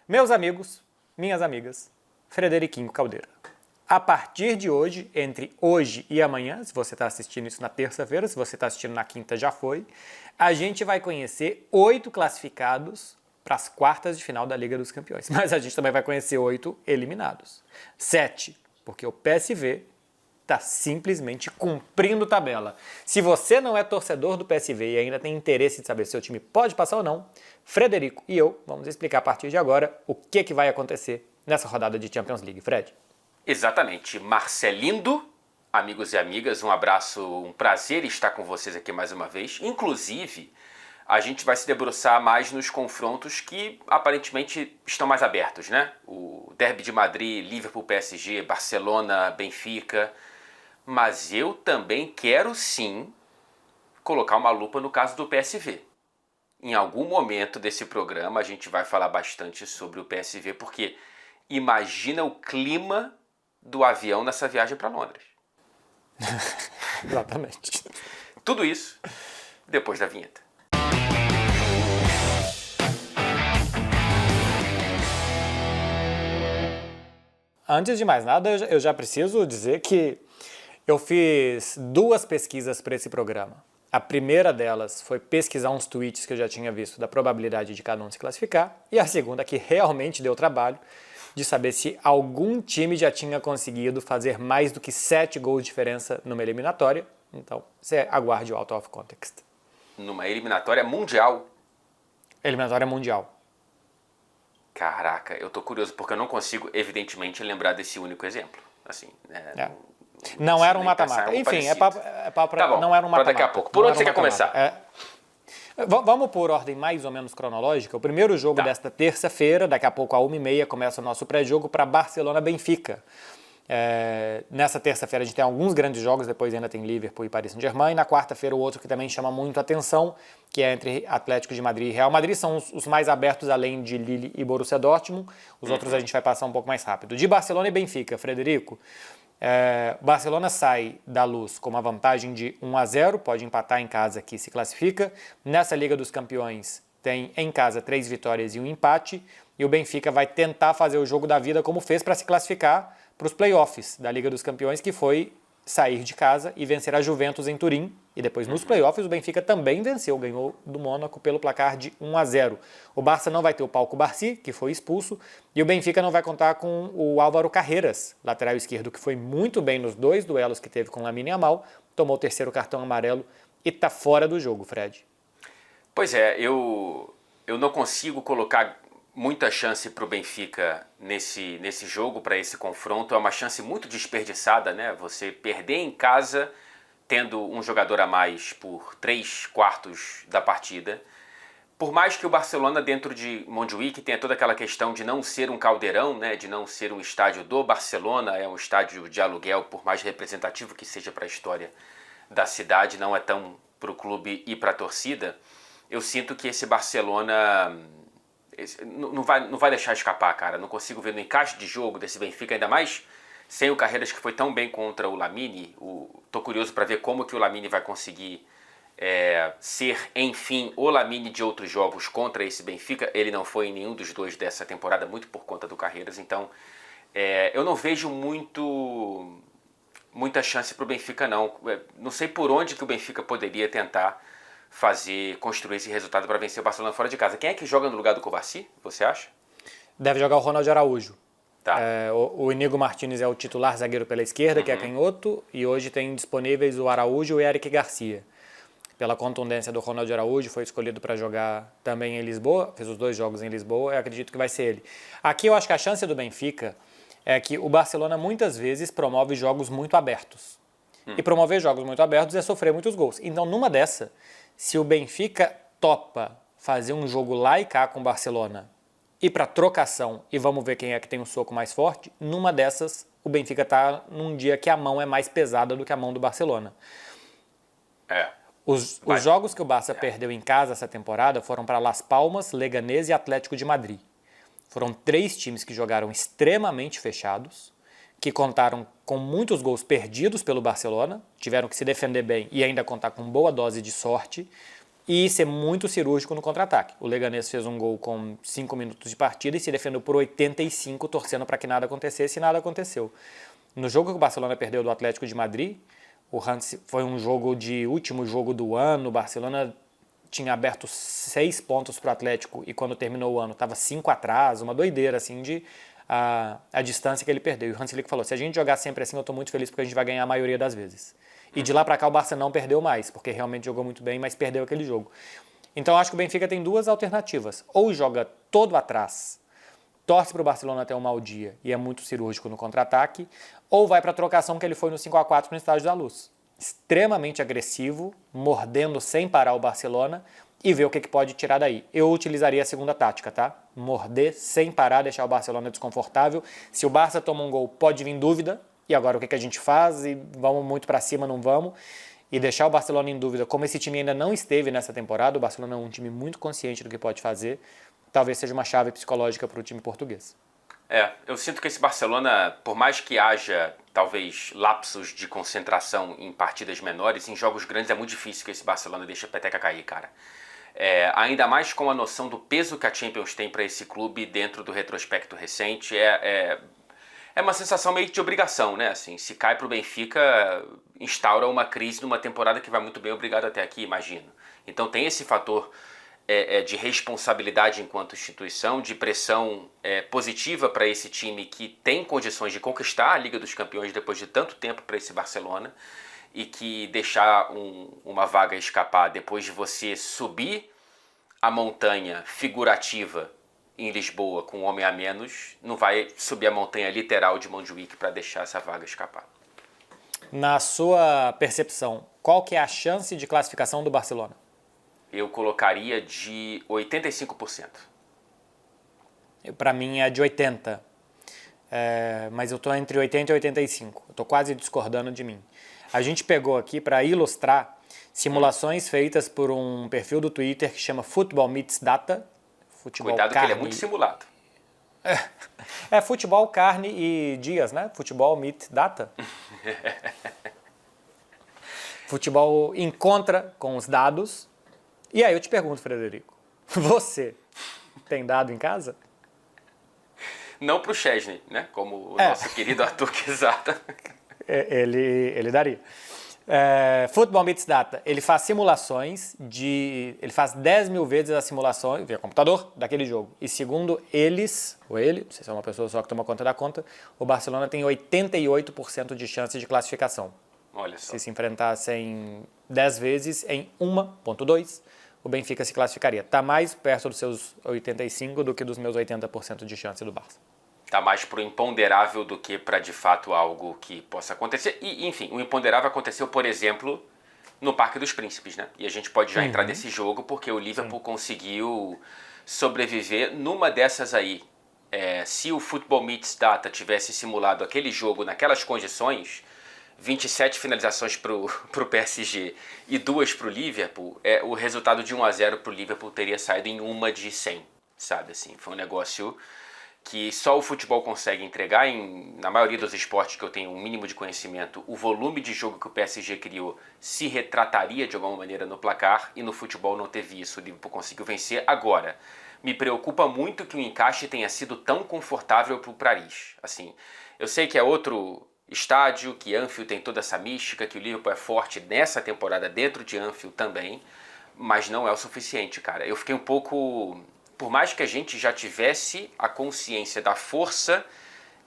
Meus amigos, minhas amigas, Frederiquinho Caldeira. A partir de hoje, entre hoje e amanhã, se você está assistindo isso na terça-feira, se você está assistindo na quinta já foi, a gente vai conhecer 8 classificados para as quartas de final da Liga dos Campeões. Mas a gente também vai conhecer 8 eliminados. 7, porque o PSV está simplesmente cumprindo tabela. Se você não é torcedor do PSV e ainda tem interesse de saber se seu time pode passar ou não, Frederico e eu vamos explicar a partir de agora o que vai acontecer nessa rodada de Champions League. Fred? Exatamente. Marcelindo, amigos e amigas, um abraço, um prazer estar com vocês aqui mais uma vez. Inclusive, a gente vai se debruçar mais nos confrontos que aparentemente estão mais abertos, né? O Derby de Madrid, Liverpool, PSG, Barcelona, Benfica. Mas eu também quero sim colocar uma lupa no caso do PSV. Em algum momento desse programa a gente vai falar bastante sobre o PSV, porque imagina o clima do avião nessa viagem para Londres. Exatamente. Tudo isso depois da vinheta. Antes de mais nada, eu já preciso dizer que eu fiz 2 pesquisas para esse programa. A primeira delas foi pesquisar uns tweets que eu já tinha visto da probabilidade de cada um se classificar. E a segunda, que realmente deu trabalho, de saber se algum time já tinha conseguido fazer mais do que 7 gols de diferença numa eliminatória. Então, você aguarde o Out of Context. Numa eliminatória mundial. Eliminatória mundial. Caraca, eu tô curioso porque eu não consigo, evidentemente, lembrar desse único exemplo. Assim, Não era um mata-mata. Enfim, é papo tá bom, não era um mata-mata. Daqui a pouco. Por onde você quer começar? Vamos por ordem mais ou menos cronológica. O primeiro jogo desta terça-feira, daqui a pouco às 1h30, começa o nosso pré-jogo para Barcelona-Benfica. Nessa terça-feira a gente tem alguns grandes jogos, depois ainda tem Liverpool e Paris Saint-Germain. E na quarta-feira o outro que também chama muito a atenção, que é entre Atlético de Madrid e Real Madrid. São os mais abertos, além de Lille e Borussia Dortmund. Os outros a gente vai passar um pouco mais rápido. De Barcelona e Benfica, Frederico, Barcelona sai da Luz com uma vantagem de 1-0, pode empatar em casa que se classifica. Nessa Liga dos Campeões tem em casa 3 vitórias e 1 empate, e o Benfica vai tentar fazer o jogo da vida como fez para se classificar para os playoffs da Liga dos Campeões, que foi sair de casa e vencer a Juventus em Turim. E depois nos playoffs o Benfica também venceu, ganhou do Mônaco pelo placar de 1-0. O Barça não vai ter o Pau Cubarsí, que foi expulso, e o Benfica não vai contar com o Álvaro Carreras, lateral esquerdo, que foi muito bem nos 2 duelos que teve com Lamine Yamal, tomou o 3º cartão amarelo e está fora do jogo, Fred. Pois é, eu não consigo colocar muita chance para o Benfica nesse jogo, para esse confronto. É uma chance muito desperdiçada, né? Você perder em casa tendo um jogador a mais por 3/4 da partida. Por mais que o Barcelona, dentro de Montjuïc, tenha toda aquela questão de não ser um caldeirão, né? De não ser um estádio do Barcelona, é um estádio de aluguel, por mais representativo que seja para a história da cidade, não é tão para o clube e para a torcida. Eu sinto que esse Barcelona não vai deixar escapar, cara. Não consigo ver no encaixe de jogo desse Benfica, ainda mais sem o Carreiras, que foi tão bem contra o Lamine. Tô curioso para ver como que o Lamine vai conseguir ser, enfim, o Lamine de outros jogos contra esse Benfica. Ele não foi em nenhum dos 2 dessa temporada, muito por conta do Carreiras. Então, eu não vejo muita chance para o Benfica, não. Não sei por onde que o Benfica poderia tentar construir esse resultado para vencer o Barcelona fora de casa. Quem é que joga no lugar do Cubarsí, você acha? Deve jogar o Ronald Araújo. Tá. O Inigo Martínez é o titular zagueiro pela esquerda, que é canhoto, e hoje tem disponíveis o Araújo e o Eric Garcia. Pela contundência do Ronald Araújo, foi escolhido para jogar também em Lisboa, fez os 2 jogos em Lisboa, eu acredito que vai ser ele. Aqui eu acho que a chance do Benfica é que o Barcelona muitas vezes promove jogos muito abertos. E promover jogos muito abertos é sofrer muitos gols. Então, numa dessa, se o Benfica topa fazer um jogo lá e cá com o Barcelona, ir para trocação e vamos ver quem é que tem um soco mais forte, numa dessas o Benfica está num dia que a mão é mais pesada do que a mão do Barcelona. Os jogos que o Barça perdeu em casa essa temporada foram para Las Palmas, Leganés e Atlético de Madrid. Foram 3 times que jogaram extremamente fechados, que contaram com muitos gols perdidos pelo Barcelona, tiveram que se defender bem e ainda contar com boa dose de sorte, e ser muito cirúrgico no contra-ataque. O Leganés fez um gol com 5 minutos de partida e se defendeu por 85, torcendo para que nada acontecesse, e nada aconteceu. No jogo que o Barcelona perdeu do Atlético de Madrid, o Hans foi um jogo de último jogo do ano, o Barcelona tinha aberto 6 pontos para o Atlético e quando terminou o ano estava 5 atrás, uma doideira assim de a distância que ele perdeu. E o Hans Flick falou, se a gente jogar sempre assim, eu estou muito feliz porque a gente vai ganhar a maioria das vezes. E de lá para cá o Barça não perdeu mais, porque realmente jogou muito bem, mas perdeu aquele jogo. Então eu acho que o Benfica tem duas alternativas. Ou joga todo atrás, torce para o Barcelona ter um mau dia e é muito cirúrgico no contra-ataque, ou vai para a trocação que ele foi no 5-4 no Estádio da Luz. Extremamente agressivo, mordendo sem parar o Barcelona e ver o que pode tirar daí. Eu utilizaria a segunda tática, tá? Morder sem parar, deixar o Barcelona desconfortável. Se o Barça toma um gol, pode vir dúvida. E agora o que a gente faz? E vamos muito para cima, não vamos? E deixar o Barcelona em dúvida, como esse time ainda não esteve nessa temporada, o Barcelona é um time muito consciente do que pode fazer, talvez seja uma chave psicológica para o time português. Eu sinto que esse Barcelona, por mais que haja talvez lapsos de concentração em partidas menores, em jogos grandes é muito difícil que esse Barcelona deixe a peteca cair, cara. Ainda mais com a noção do peso que a Champions tem para esse clube dentro do retrospecto recente, é uma sensação meio de obrigação, né? Assim, se cai para o Benfica, instaura uma crise numa temporada que vai muito bem, obrigado até aqui, imagino. Então tem esse fator de responsabilidade enquanto instituição, de pressão positiva para esse time que tem condições de conquistar a Liga dos Campeões depois de tanto tempo para esse Barcelona, e que deixar uma vaga escapar depois de você subir a montanha figurativa em Lisboa com um homem a menos, não vai subir a montanha literal de Montjuic para deixar essa vaga escapar. Na sua percepção, qual que é a chance de classificação do Barcelona? Eu colocaria de 85%. Para mim é de 80%. Mas eu estou entre 80% e 85%. Eu estou quase discordando de mim. A gente pegou aqui para ilustrar simulações feitas por um perfil do Twitter que chama Football Meets Data. Cuidado que ele é muito simulado. Futebol, carne e dias, né? Futebol Meet Data. Futebol encontra com os dados. E aí eu te pergunto, Frederico, você tem dado em casa? Não para o Chesney, né? Como o nosso querido Arthur Quezada. Ele daria. Football Meets Data, ele faz simulações ele faz 10 mil vezes as simulações via computador daquele jogo. E segundo eles, não sei se é uma pessoa só que toma conta da conta, o Barcelona tem 88% de chance de classificação. Olha só. Se enfrentassem 10 vezes em 1,2, o Benfica se classificaria. Está mais perto dos seus 85% do que dos meus 80% de chance do Barça. Está mais para o imponderável do que para, de fato, algo que possa acontecer. E, enfim, o imponderável aconteceu, por exemplo, no Parque dos Príncipes, né? E a gente pode já entrar nesse jogo porque o Liverpool conseguiu sobreviver numa dessas aí. Se o Football Meets Data tivesse simulado aquele jogo naquelas condições, 27 finalizações para o PSG e 2 para o Liverpool, o resultado de 1-0 para o Liverpool teria saído em uma de 100, sabe? Assim, foi um negócio que só o futebol consegue entregar. Na maioria dos esportes que eu tenho um mínimo de conhecimento, o volume de jogo que o PSG criou se retrataria de alguma maneira no placar, e no futebol não teve isso, o Liverpool conseguiu vencer. Agora, me preocupa muito que o encaixe tenha sido tão confortável para o Paris. Assim, eu sei que é outro estádio, que Anfield tem toda essa mística, que o Liverpool é forte nessa temporada dentro de Anfield também, mas não é o suficiente, cara. Eu fiquei um pouco... Por mais que a gente já tivesse a consciência da força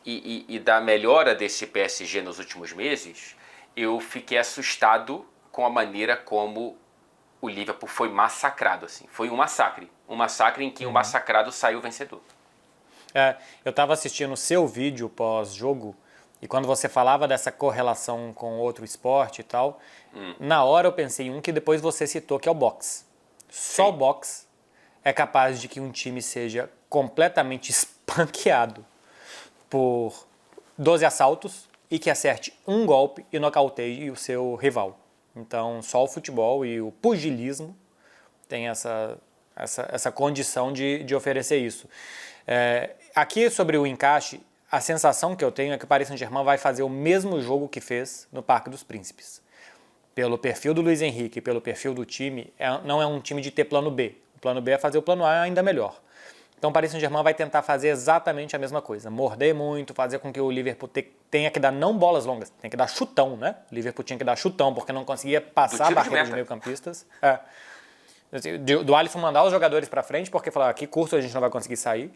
e da melhora desse PSG nos últimos meses, eu fiquei assustado com a maneira como o Liverpool foi massacrado. Assim. Foi um massacre em que o massacrado saiu vencedor. Eu estava assistindo o seu vídeo pós-jogo, e quando você falava dessa correlação com outro esporte e tal, na hora eu pensei em um que depois você citou, que é o boxe. Só o boxe é capaz de que um time seja completamente espanqueado por 12 assaltos e que acerte um golpe e nocauteie o seu rival. Então, só o futebol e o pugilismo tem essa condição de oferecer isso. Aqui, sobre o encaixe, a sensação que eu tenho é que o Paris Saint-Germain vai fazer o mesmo jogo que fez no Parque dos Príncipes. pelo perfil do Luiz Henrique, pelo perfil do time, não é um time de ter plano B. O plano B é fazer o plano A ainda melhor. Então o Paris Saint-Germain vai tentar fazer exatamente a mesma coisa, morder muito, fazer com que o Liverpool tenha que dar não bolas longas, tem que dar chutão, né? O Liverpool tinha que dar chutão, porque não conseguia passar a barreira de meio-campistas. Do Alisson mandar os jogadores para frente, porque falar aqui curto a gente não vai conseguir sair.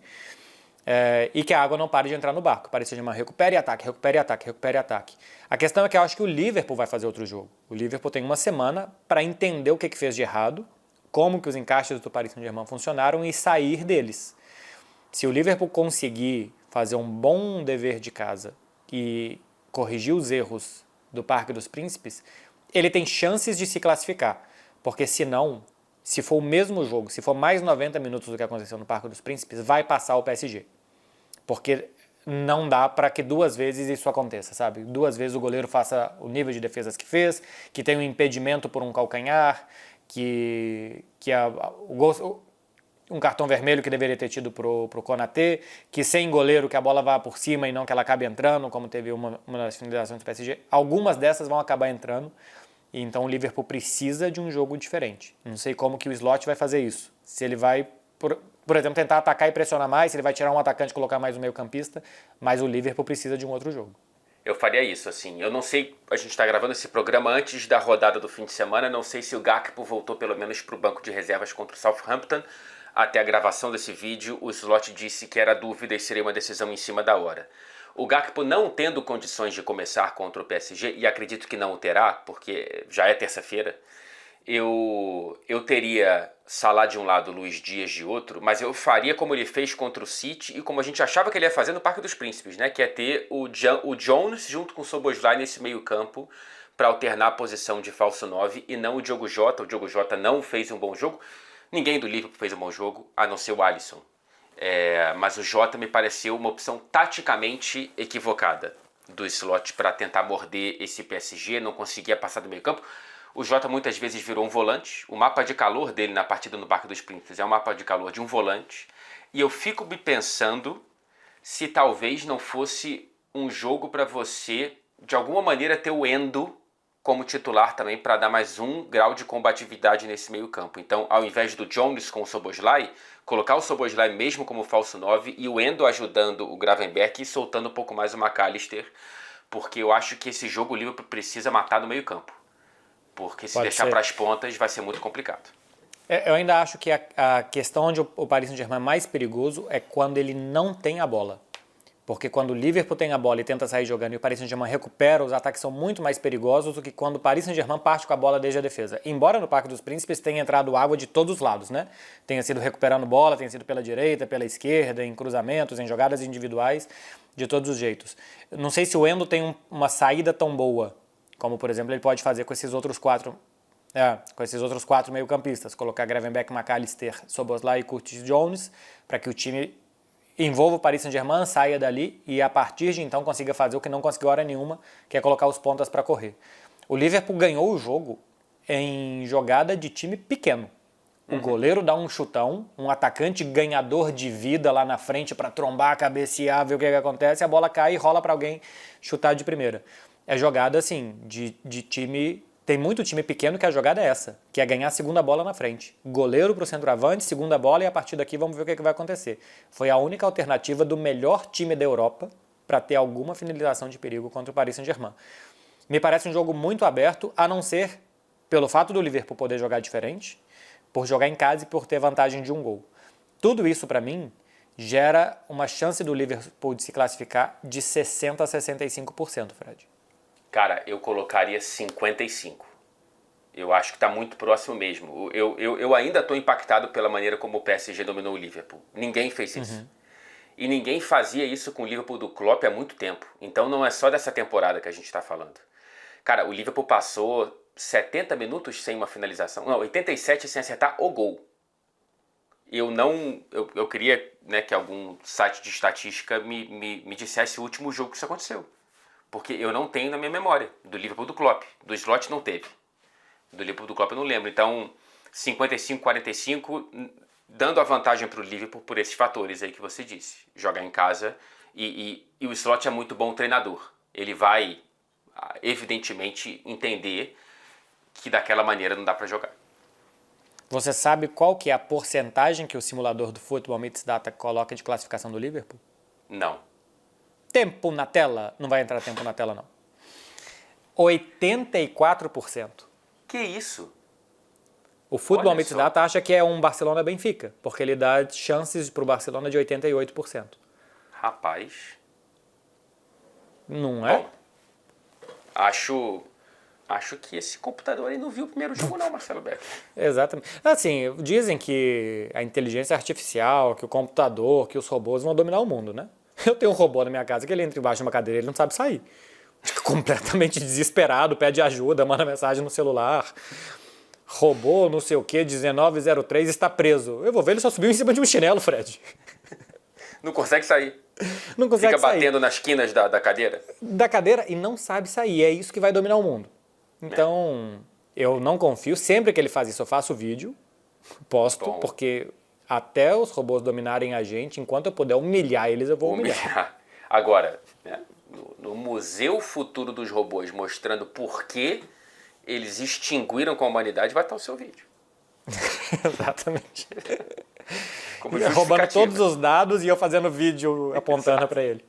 E que a água não pare de entrar no barco. O Paris Saint-Germain recupere ataque, recupere ataque, recupere ataque. A questão é que eu acho que o Liverpool vai fazer outro jogo. O Liverpool tem uma semana para entender o que fez de errado, como que os encaixes do Paris Saint-Germain funcionaram e sair deles. Se o Liverpool conseguir fazer um bom dever de casa e corrigir os erros do Parque dos Príncipes, ele tem chances de se classificar. Porque senão, se for o mesmo jogo, se for mais 90 minutos do que aconteceu no Parque dos Príncipes, vai passar o PSG. Porque não dá para que 2 vezes isso aconteça, sabe? 2 vezes o goleiro faça o nível de defesas que fez, que tem um impedimento por um calcanhar, um cartão vermelho que deveria ter tido pro Konaté, que sem goleiro que a bola vá por cima e não que ela acabe entrando, como teve uma das finalizações do PSG. Algumas dessas vão acabar entrando, e então o Liverpool precisa de um jogo diferente. Não sei como que o Slot vai fazer isso. Se ele vai, por exemplo, tentar atacar e pressionar mais, se ele vai tirar um atacante e colocar mais um meio-campista, mas o Liverpool precisa de um outro jogo. Eu faria isso, assim. Eu não sei, a gente está gravando esse programa antes da rodada do fim de semana, não sei se o Gakpo voltou pelo menos para o banco de reservas contra o Southampton. Até a gravação desse vídeo, o Slot disse que era dúvida e seria uma decisão em cima da hora. O Gakpo não tendo condições de começar contra o PSG, e acredito que não o terá, porque já é terça-feira, eu teria Salah de um lado, Luiz Dias de outro, mas eu faria como ele fez contra o City e como a gente achava que ele ia fazer no Parque dos Príncipes, né? Que é ter o Jones junto com o Szoboszlai nesse meio campo para alternar a posição de falso 9 e não o Diogo Jota. O Diogo Jota não fez um bom jogo. Ninguém do Liverpool fez um bom jogo, a não ser o Alisson. Mas o Jota me pareceu uma opção taticamente equivocada do Slot para tentar morder esse PSG, não conseguia passar do meio campo. O Jota muitas vezes virou um volante. O mapa de calor dele na partida no Parque dos Príncipes é um mapa de calor de um volante. E eu fico me pensando se talvez não fosse um jogo para você, de alguma maneira, ter o Endo como titular também para dar mais um grau de combatividade nesse meio campo. Então, ao invés do Jones com o Szoboszlai, colocar o Szoboszlai mesmo como falso 9 e o Endo ajudando o Gravenberch e soltando um pouco mais o McAllister, porque eu acho que esse jogo o Liverpool precisa matar no meio campo. Porque se deixar para as pontas vai ser muito complicado. Eu ainda acho que a questão onde o Paris Saint-Germain é mais perigoso é quando ele não tem a bola. Porque quando o Liverpool tem a bola e tenta sair jogando e o Paris Saint-Germain recupera, os ataques são muito mais perigosos do que quando o Paris Saint-Germain parte com a bola desde a defesa. Embora no Parque dos Príncipes tenha entrado água de todos os lados, né? Tenha sido recuperando bola, tenha sido pela direita, pela esquerda, em cruzamentos, em jogadas individuais, de todos os jeitos. Não sei se o Endo tem uma saída tão boa, como, por exemplo, ele pode fazer com esses outros 4 meio-campistas, colocar Gravenberch, McAllister, Szoboszlai e Curtis Jones, para que o time envolva o Paris Saint-Germain, saia dali e a partir de então consiga fazer o que não conseguiu hora nenhuma, que é colocar os pontas para correr. O Liverpool ganhou o jogo em jogada de time pequeno. O goleiro dá um chutão, um atacante ganhador de vida lá na frente para trombar, cabecear, ver o que acontece, a bola cai e rola para alguém chutar de primeira. É jogada assim, de time. Tem muito time pequeno que a jogada é essa, que é ganhar a segunda bola na frente. Goleiro para o centroavante, segunda bola e a partir daqui vamos ver o que vai acontecer. Foi a única alternativa do melhor time da Europa para ter alguma finalização de perigo contra o Paris Saint-Germain. Me parece um jogo muito aberto, a não ser pelo fato do Liverpool poder jogar diferente, por jogar em casa e por ter vantagem de um gol. Tudo isso, para mim, gera uma chance do Liverpool de se classificar de 60% a 65%, Fred. Cara, eu colocaria 55. Eu acho que está muito próximo mesmo. Eu ainda estou impactado pela maneira como o PSG dominou o Liverpool. Ninguém fez isso. E ninguém fazia isso com o Liverpool do Klopp há muito tempo. Então não é só dessa temporada que a gente está falando. Cara, o Liverpool passou 70 minutos sem uma finalização. Não, 87 sem acertar o gol. Eu queria, né, que algum site de estatística me dissesse o último jogo que isso aconteceu. Porque eu não tenho na minha memória. Do Liverpool do Klopp. Do Slot não teve. Do Liverpool do Klopp eu não lembro. Então, 55-45, dando a vantagem para o Liverpool por esses fatores aí que você disse. Jogar em casa e o Slot é muito bom treinador. Ele vai, evidentemente, entender que daquela maneira não dá para jogar. Você sabe qual que é a porcentagem que o simulador do Football Meets Data coloca de classificação do Liverpool? Não. Tempo na tela? Não vai entrar tempo na tela, não. 84%. Que isso? O Football Olha Meets só. Data acha que é um Barcelona-Benfica, porque ele dá chances para o Barcelona de 88%. Rapaz. Não é? Bom, acho que esse computador aí não viu o primeiro jogo não, Marcelo Beck. Exatamente. Assim, dizem que a inteligência artificial, que o computador, que os robôs vão dominar o mundo, né? Eu tenho um robô na minha casa que ele entra embaixo de uma cadeira e ele não sabe sair. Fica completamente desesperado, pede ajuda, manda mensagem no celular. Robô, não sei o que, 1903 está preso. Eu vou ver, ele só subiu em cima de um chinelo, Fred. Não consegue sair. Não consegue Fica sair. batendo nas quinas da cadeira. Da cadeira e não sabe sair. É isso que vai dominar o mundo. Então, eu não confio. Sempre que ele faz isso, eu faço vídeo, posto, Bom. porque até os robôs dominarem a gente, enquanto eu puder humilhar eles, eu vou humilhar. Agora, né, no Museu Futuro dos Robôs, mostrando por que eles extinguiram com a humanidade, vai estar o seu vídeo. Exatamente. Como Ia roubando justificativa. todos os dados e eu fazendo vídeo apontando para ele.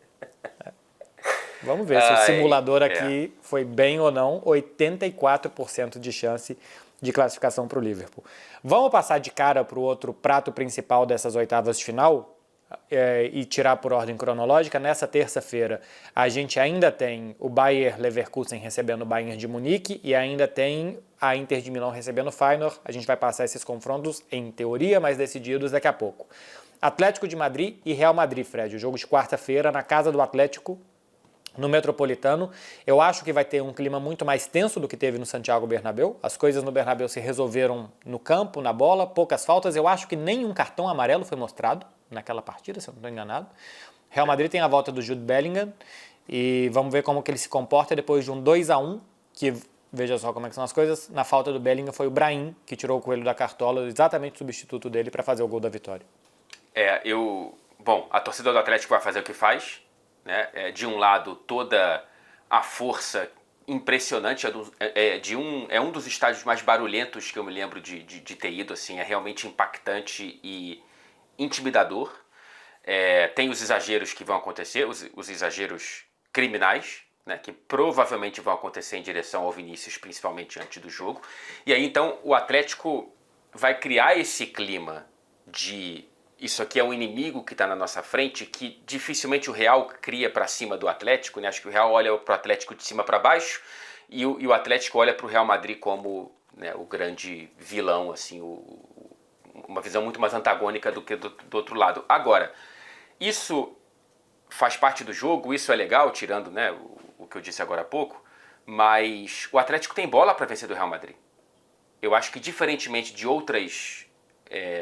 Vamos ver se o Ai, simulador aqui foi bem ou não. 84% de chance de classificação para o Liverpool. Vamos passar de cara para o outro prato principal dessas oitavas de final e tirar por ordem cronológica. Nessa terça-feira, a gente ainda tem o Bayer Leverkusen recebendo o Bayern de Munique e ainda tem a Inter de Milão recebendo o Feyenoord. A gente vai passar esses confrontos, em teoria, mais decididos daqui a pouco. Atlético de Madrid e Real Madrid, Fred. O jogo de quarta-feira na casa do Atlético, no Metropolitano. Eu acho que vai ter um clima muito mais tenso do que teve no Santiago Bernabéu. As coisas no Bernabéu se resolveram no campo, na bola, poucas faltas. Eu acho que nenhum cartão amarelo foi mostrado naquela partida, se eu não estou enganado. Real Madrid tem a volta do Jude Bellingham e vamos ver como que ele se comporta depois de um 2-1, que, veja só como é que são as coisas, na falta do Bellingham foi o Brahim que tirou o coelho da cartola, exatamente o substituto dele para fazer o gol da vitória. Bom, a torcida do Atlético vai fazer o que faz, né? De um lado, toda a força impressionante, é um dos estádios mais barulhentos que eu me lembro de ter ido, assim, é realmente impactante e intimidador. Tem os exageros que vão acontecer, os exageros criminais, né, que provavelmente vão acontecer em direção ao Vinícius, principalmente antes do jogo. E aí, então, o Atlético vai criar esse clima de isso aqui é um inimigo que está na nossa frente, que dificilmente o Real cria para cima do Atlético, né? Acho que o Real olha para o Atlético de cima para baixo e o Atlético olha para o Real Madrid como, né, o grande vilão, assim, uma visão muito mais antagônica do que do outro lado. Agora, isso faz parte do jogo, isso é legal, tirando, né, o que eu disse agora há pouco, mas o Atlético tem bola para vencer do Real Madrid. Eu acho que, diferentemente de outras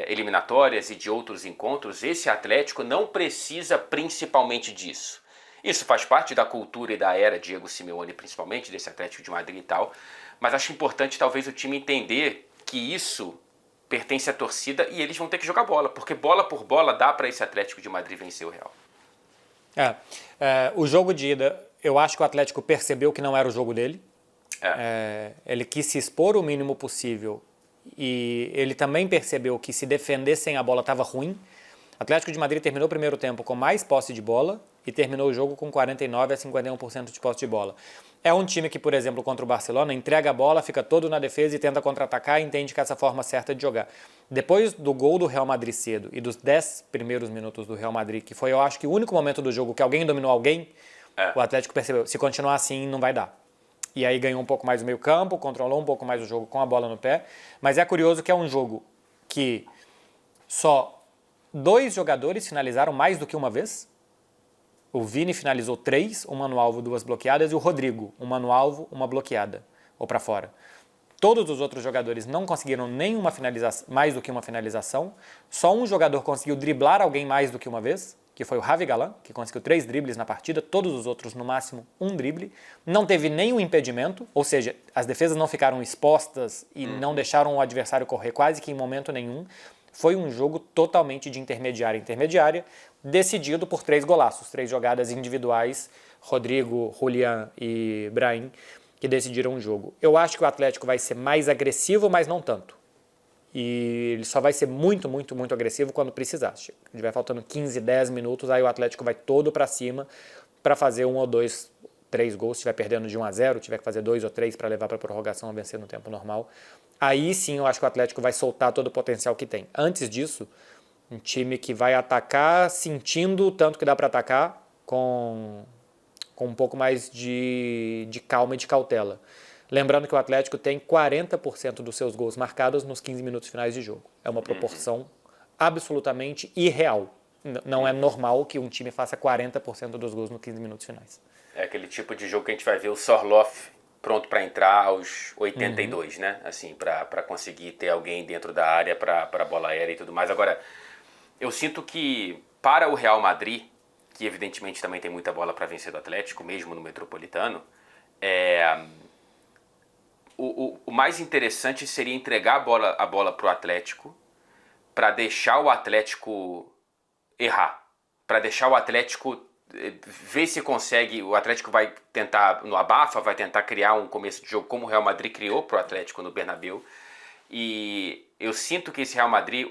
eliminatórias e de outros encontros, esse Atlético não precisa principalmente disso. Isso faz parte da cultura e da era Diego Simeone, principalmente, desse Atlético de Madrid e tal, mas acho importante talvez o time entender que isso pertence à torcida e eles vão ter que jogar bola, porque bola por bola dá para esse Atlético de Madrid vencer o Real. O jogo de ida, eu acho que o Atlético percebeu que não era o jogo dele. Ele quis se expor o mínimo possível e ele também percebeu que se defender sem a bola estava ruim. O Atlético de Madrid terminou o primeiro tempo com mais posse de bola e terminou o jogo com 49% a 51% de posse de bola. É um time que, por exemplo, contra o Barcelona, entrega a bola, fica todo na defesa e tenta contra-atacar e entende que essa é a forma certa de jogar. Depois do gol do Real Madrid cedo e dos 10 primeiros minutos do Real Madrid, que foi, eu acho que o único momento do jogo que alguém dominou alguém, o Atlético percebeu, se continuar assim, não vai dar. E aí ganhou um pouco mais o meio campo, controlou um pouco mais o jogo com a bola no pé. Mas é curioso que é um jogo que só 2 jogadores finalizaram mais do que uma vez. O Vini finalizou 3, uma no alvo, 2 bloqueadas, e o Rodrigo, uma no alvo, 1 bloqueada, ou para fora. Todos os outros jogadores não conseguiram nenhuma finalização, mais do que uma finalização. Só um jogador conseguiu driblar alguém mais do que uma vez, que foi o Javi Galán, que conseguiu 3 dribles na partida, todos os outros no máximo 1 drible. Não teve nenhum impedimento, ou seja, as defesas não ficaram expostas e não deixaram o adversário correr quase que em momento nenhum. Foi um jogo totalmente de intermediária, decidido por 3 golaços, 3 jogadas individuais, Rodrigo, Julián e Brahim, que decidiram o jogo. Eu acho que o Atlético vai ser mais agressivo, mas não tanto. E ele só vai ser muito, muito, muito agressivo quando precisar. Se estiver faltando 15, 10 minutos, aí o Atlético vai todo para cima para fazer 1 ou 2, 3 gols. Se estiver perdendo de 1 a 0, tiver que fazer 2 ou 3 para levar para a prorrogação a vencer no tempo normal. Aí sim eu acho que o Atlético vai soltar todo o potencial que tem. Antes disso, um time que vai atacar sentindo o tanto que dá para atacar com um pouco mais de calma e de cautela. Lembrando que o Atlético tem 40% dos seus gols marcados nos 15 minutos finais de jogo. É uma proporção absolutamente irreal. Não é normal que um time faça 40% dos gols nos 15 minutos finais. É aquele tipo de jogo que a gente vai ver o Sorloth pronto para entrar aos 82, né? Assim, para conseguir ter alguém dentro da área para a bola aérea e tudo mais. Agora, eu sinto que para o Real Madrid, que evidentemente também tem muita bola para vencer do Atlético, mesmo no Metropolitano, o mais interessante seria entregar a bola para o Atlético, para deixar o Atlético errar, para deixar o Atlético ver se consegue. O Atlético vai tentar, no abafa, vai tentar criar um começo de jogo como o Real Madrid criou para o Atlético no Bernabéu. E eu sinto que esse Real Madrid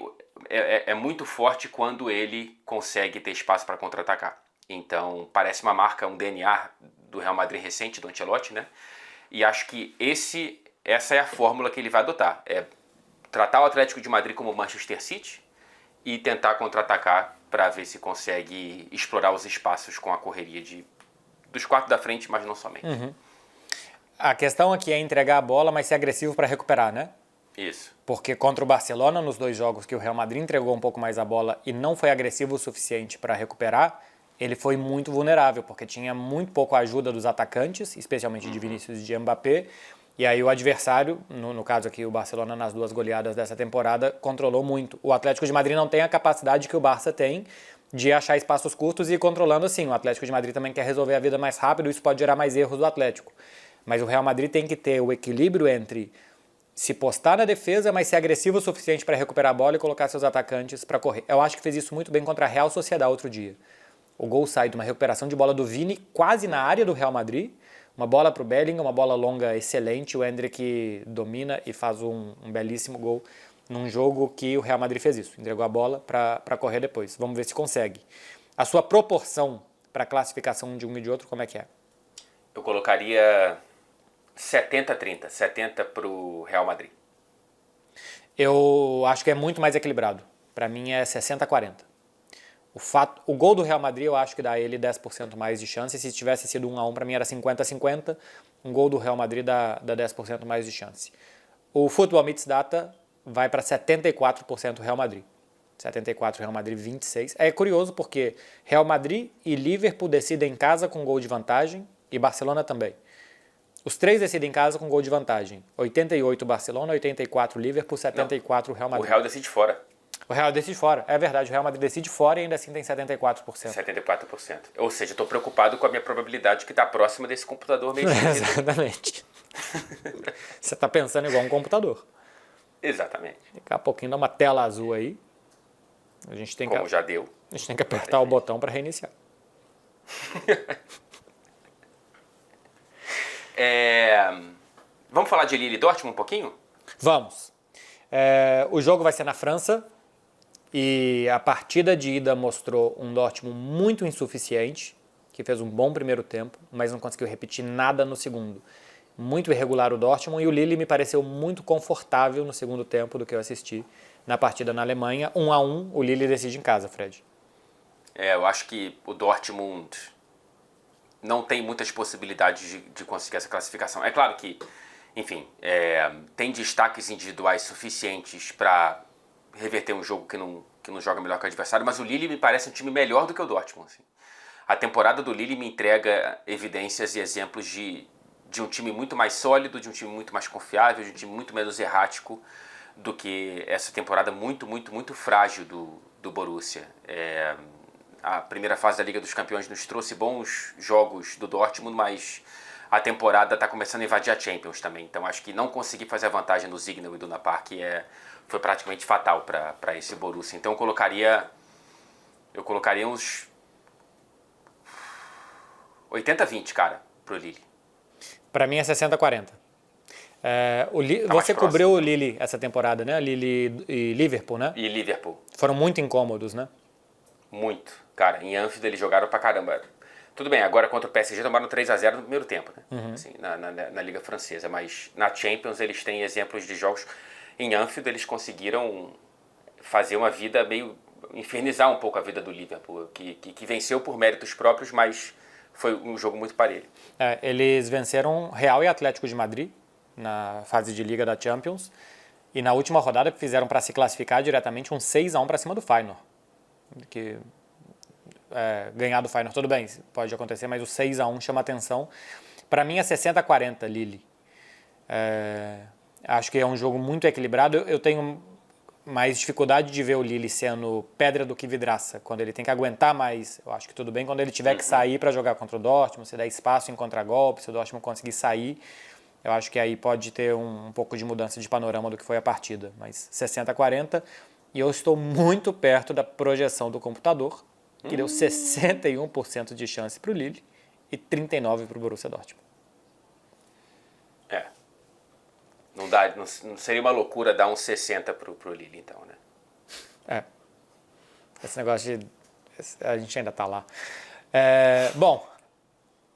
é muito forte quando ele consegue ter espaço para contra-atacar. Então parece uma marca, um DNA do Real Madrid recente, do Ancelotti, né? E acho que essa é a fórmula que ele vai adotar. É tratar o Atlético de Madrid como o Manchester City e tentar contra-atacar para ver se consegue explorar os espaços com a correria dos 4 da frente, mas não somente. A questão aqui é entregar a bola, mas ser agressivo para recuperar, né? Isso. Porque contra o Barcelona, nos 2 jogos que o Real Madrid entregou um pouco mais a bola e não foi agressivo o suficiente para recuperar, ele foi muito vulnerável, porque tinha muito pouco ajuda dos atacantes, especialmente de Vinícius e de Mbappé, e aí o adversário, no caso aqui o Barcelona nas 2 goleadas dessa temporada, controlou muito. O Atlético de Madrid não tem a capacidade que o Barça tem de achar espaços curtos e ir controlando assim. O Atlético de Madrid também quer resolver a vida mais rápido, isso pode gerar mais erros do Atlético. Mas o Real Madrid tem que ter o equilíbrio entre se postar na defesa, mas ser agressivo o suficiente para recuperar a bola e colocar seus atacantes para correr. Eu acho que fez isso muito bem contra a Real Sociedad outro dia. O gol sai de uma recuperação de bola do Vini quase na área do Real Madrid, uma bola para o Bellingham, uma bola longa excelente, o Endrick domina e faz um belíssimo gol num jogo que o Real Madrid fez isso, entregou a bola para correr depois. Vamos ver se consegue. A sua proporção para a classificação de um e de outro, como é que é? Eu colocaria 70-30, 70 para o Real Madrid. Eu acho que é muito mais equilibrado. Para mim é 60-40. O gol do Real Madrid eu acho que dá a ele 10% mais de chance. Se tivesse sido 1-1, para mim era 50-50. Um gol do Real Madrid dá 10% mais de chance. O Football Meets Data vai para 74% Real Madrid. 74 Real Madrid, 26. É curioso porque Real Madrid e Liverpool decidem em casa com gol de vantagem e Barcelona também. Os 3 decidem em casa com gol de vantagem. 88 Barcelona, 84 Liverpool, 74 Real Madrid. O Real decide fora. O Real decide fora, é verdade. O Real Madrid decide fora e ainda assim tem 74%. 74%. Ou seja, eu estou preocupado com a minha probabilidade que está próxima desse computador meio Exatamente. Você está pensando igual um computador. Exatamente. Daqui a pouquinho dá uma tela azul aí. A gente tem Como já deu. A gente tem que apertar o botão para reiniciar. Vamos falar de Lille e Dortmund um pouquinho? Vamos. O jogo vai ser na França e a partida de ida mostrou um Dortmund muito insuficiente, que fez um bom primeiro tempo, mas não conseguiu repetir nada no segundo. Muito irregular o Dortmund e o Lille me pareceu muito confortável no segundo tempo do que eu assisti na partida na Alemanha. 1-1, o Lille decide em casa, Fred. Eu acho que o Dortmund não tem muitas possibilidades de conseguir essa classificação. É claro que, enfim, tem destaques individuais suficientes para reverter um jogo que não joga melhor que o adversário, mas o Lille me parece um time melhor do que o Dortmund. Assim. A temporada do Lille me entrega evidências e exemplos de um time muito mais sólido, de um time muito mais confiável, de um time muito menos errático do que essa temporada muito, muito, muito frágil do Borussia. A primeira fase da Liga dos Campeões nos trouxe bons jogos do Dortmund, mas a temporada está começando a invadir a Champions também. Então acho que não conseguir fazer a vantagem no Signal e Iduna Park foi praticamente fatal para esse Borussia. Então eu colocaria uns 80-20, cara, pro Lille. Para mim é 60-40. Você cobriu o Lille essa temporada, né? Lille e Liverpool, né? E Liverpool. Foram muito incômodos, né? Muito. Cara, em Anfield eles jogaram pra caramba. Tudo bem, agora contra o PSG tomaram 3-0 no primeiro tempo, né? Assim, na Liga Francesa. Mas na Champions eles têm exemplos de jogos. Em Anfield eles conseguiram fazer uma vida meio... infernizar um pouco a vida do Liverpool, que venceu por méritos próprios, mas foi um jogo muito parelho. Eles venceram Real e Atlético de Madrid na fase de Liga da Champions. E na última rodada fizeram para se classificar diretamente um 6-1 para cima do Feyenoord. Que... ganhar do Feyenoord, tudo bem, pode acontecer, mas o 6-1 chama atenção. Para mim é 60-40, Lille. Acho que é um jogo muito equilibrado. Eu tenho mais dificuldade de ver o Lille sendo pedra do que vidraça, quando ele tem que aguentar mais. Eu acho que tudo bem quando ele tiver que sair para jogar contra o Dortmund, se der espaço em contragolpe, se o Dortmund conseguir sair, eu acho que aí pode ter um pouco de mudança de panorama do que foi a partida. Mas 60-40, e eu estou muito perto da projeção do computador, que deu 61% de chance para o Lille e 39% para o Borussia Dortmund. Não seria uma loucura dar uns 60 pro Lille, então, né? Esse negócio de... a gente ainda tá lá. Bom,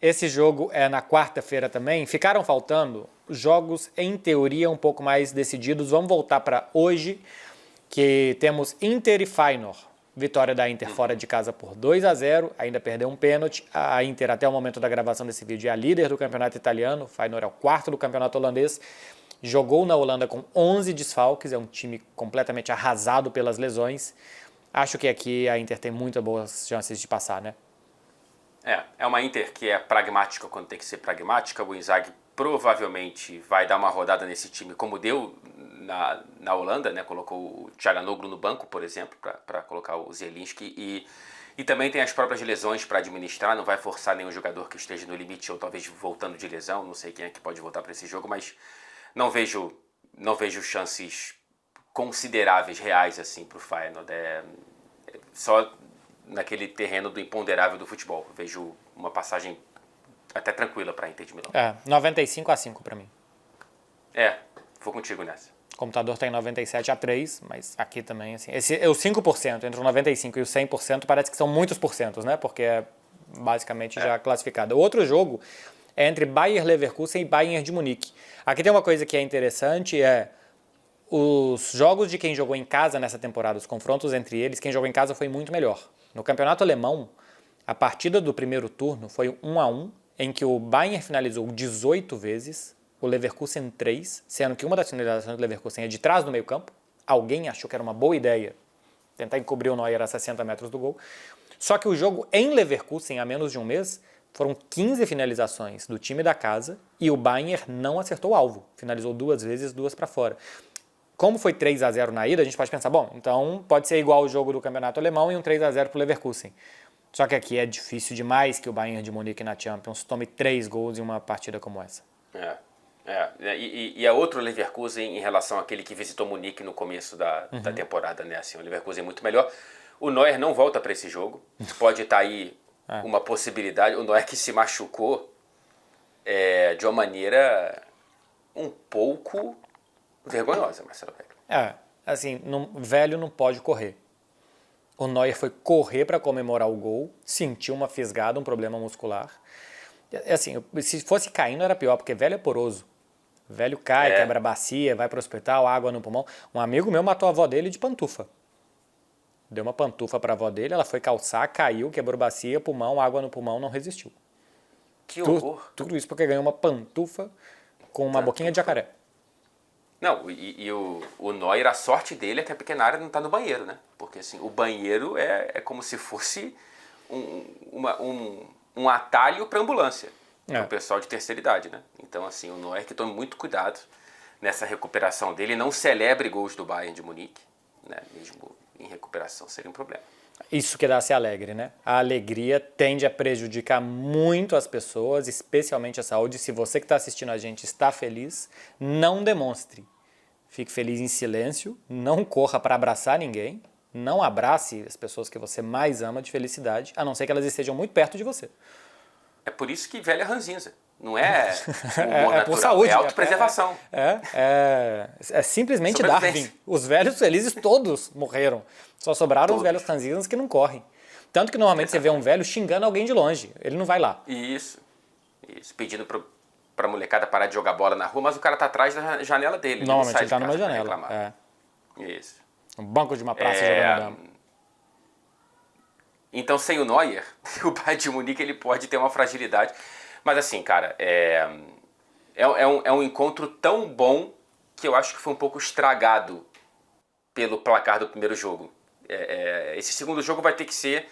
esse jogo é na quarta-feira também. Ficaram faltando jogos, em teoria, um pouco mais decididos. Vamos voltar para hoje, que temos Inter e Feyenoord. Vitória da Inter fora de casa por 2-0, ainda perdeu um pênalti. A Inter, até o momento da gravação desse vídeo, é a líder do campeonato italiano. O Feyenoord é o quarto do campeonato holandês. Jogou na Holanda com 11 desfalques, é um time completamente arrasado pelas lesões. Acho que aqui a Inter tem muitas boas chances de passar, né? É uma Inter que é pragmática quando tem que ser pragmática. O Inzaghi provavelmente vai dar uma rodada nesse time, como deu na Holanda, né? Colocou o Çalhanoğlu no banco, por exemplo, para colocar o Zielinski. E também tem as próprias lesões para administrar, não vai forçar nenhum jogador que esteja no limite ou talvez voltando de lesão. Não sei quem é que pode voltar para esse jogo, mas não vejo chances consideráveis, reais assim para o Feyenoord. Só naquele terreno do imponderável do futebol. Vejo uma passagem até tranquila para a Inter de Milão. 95-5 para mim. Vou contigo nessa. O computador está em 97-3, mas aqui também, assim, os 5%, entre o 95% e o 100%, parece que são muitos porcentos, né? Porque é basicamente já classificado. O outro jogo é entre Bayer Leverkusen e Bayern de Munique. Aqui tem uma coisa que é interessante, os jogos de quem jogou em casa nessa temporada, os confrontos entre eles, quem jogou em casa foi muito melhor. No campeonato alemão, a partida do primeiro turno foi 1-1, em que o Bayern finalizou 18 vezes, o Leverkusen 3, sendo que uma das finalizações do Leverkusen é de trás do meio campo. Alguém achou que era uma boa ideia tentar encobrir o Neuer a 60 metros do gol. Só que o jogo em Leverkusen, há menos de um mês, foram 15 finalizações do time da casa e o Bayern não acertou o alvo. Finalizou 2 vezes, 2 para fora. Como foi 3-0 na ida, a gente pode pensar, bom, então pode ser igual o jogo do campeonato alemão e um 3-0 para o Leverkusen. Só que aqui é difícil demais que o Bayern de Munique na Champions tome 3 gols em uma partida como essa. E a outro Leverkusen em relação àquele que visitou Munique no começo da temporada, né? Assim, o Leverkusen é muito melhor. O Neuer não volta para esse jogo. Pode estar aí uma possibilidade. O Neuer que se machucou de uma maneira um pouco vergonhosa, Marcelo Beckler. Assim, velho não pode correr. O Neuer foi correr para comemorar o gol, sentiu uma fisgada, um problema muscular. Assim, se fosse caindo era pior, porque velho é poroso. Velho cai, quebra a bacia, vai para o hospital, água no pulmão. Um amigo meu matou a avó dele de pantufa. Deu uma pantufa para a avó dele, ela foi calçar, caiu, quebrou bacia, pulmão, água no pulmão, não resistiu. Que horror. Tudo isso porque ganhou uma pantufa com uma boquinha de jacaré. Não, e o Neuer, a sorte dele é que a pequena área não está no banheiro, né? Porque assim, o banheiro é como se fosse um atalho para ambulância, para o pessoal de terceira idade, né? Então assim, o Neuer que tome muito cuidado nessa recuperação dele, não celebre gols do Bayern de Munique, né? Mesmo em recuperação seria um problema. Isso que dá ser alegre, né? A alegria tende a prejudicar muito as pessoas, especialmente a saúde. Se você que está assistindo a gente está feliz, não demonstre. Fique feliz em silêncio, não corra para abraçar ninguém, não abrace as pessoas que você mais ama de felicidade, a não ser que elas estejam muito perto de você. É por isso que velho é ranzinza. Não é humor É por natural, saúde. é autopreservação. É simplesmente Sobrevivência. Darwin. Os velhos felizes todos morreram. Só sobraram os Todos. velhos ranzinzas que não correm. Tanto que normalmente você vê um velho xingando alguém de longe. Ele não vai lá. Isso. Pedindo pra molecada parar de jogar bola na rua, mas o cara tá atrás da janela dele. Normalmente sai ele de tá casa numa pra janela. reclamar. Isso. Um banco de uma praça jogando dama. Então, sem o Neuer, o Bayern de Munique ele pode ter uma fragilidade. Mas assim, cara, é um encontro tão bom que eu acho que foi um pouco estragado pelo placar do primeiro jogo. Esse segundo jogo vai ter que ser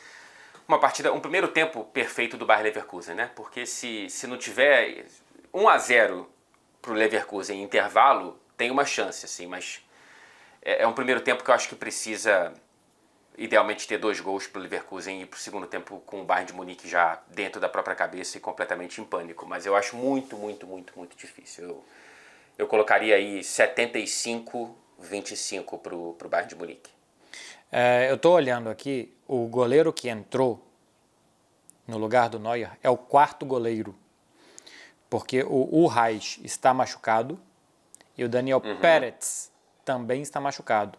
uma partida, um primeiro tempo perfeito do Bayer Leverkusen, né? Porque se não tiver 1-0 pro Leverkusen em intervalo, tem uma chance, assim, mas é um primeiro tempo que eu acho que precisa idealmente ter 2 gols pro Leverkusen e ir pro segundo tempo com o Bayern de Munique já dentro da própria cabeça e completamente em pânico. Mas eu acho muito, muito, muito, muito difícil. Eu colocaria aí 75-25 pro Bayern de Munique. Eu tô olhando aqui, o goleiro que entrou no lugar do Neuer é o 4º goleiro. Porque o Reich está machucado e o Daniel Peretz também está machucado.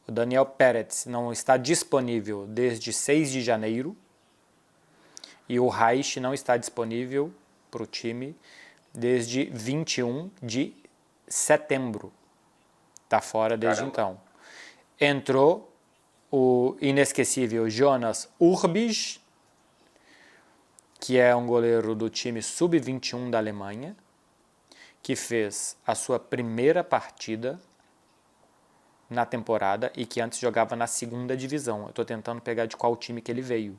O Daniel Peretz não está disponível desde 6 de janeiro e o Reich não está disponível para o time desde 21 de setembro. Está fora desde então. Entrou o inesquecível Jonas Urbich, que é um goleiro do time sub-21 da Alemanha, que fez a sua primeira partida na temporada e que antes jogava na 2ª divisão. Eu estou tentando pegar de qual time que ele veio.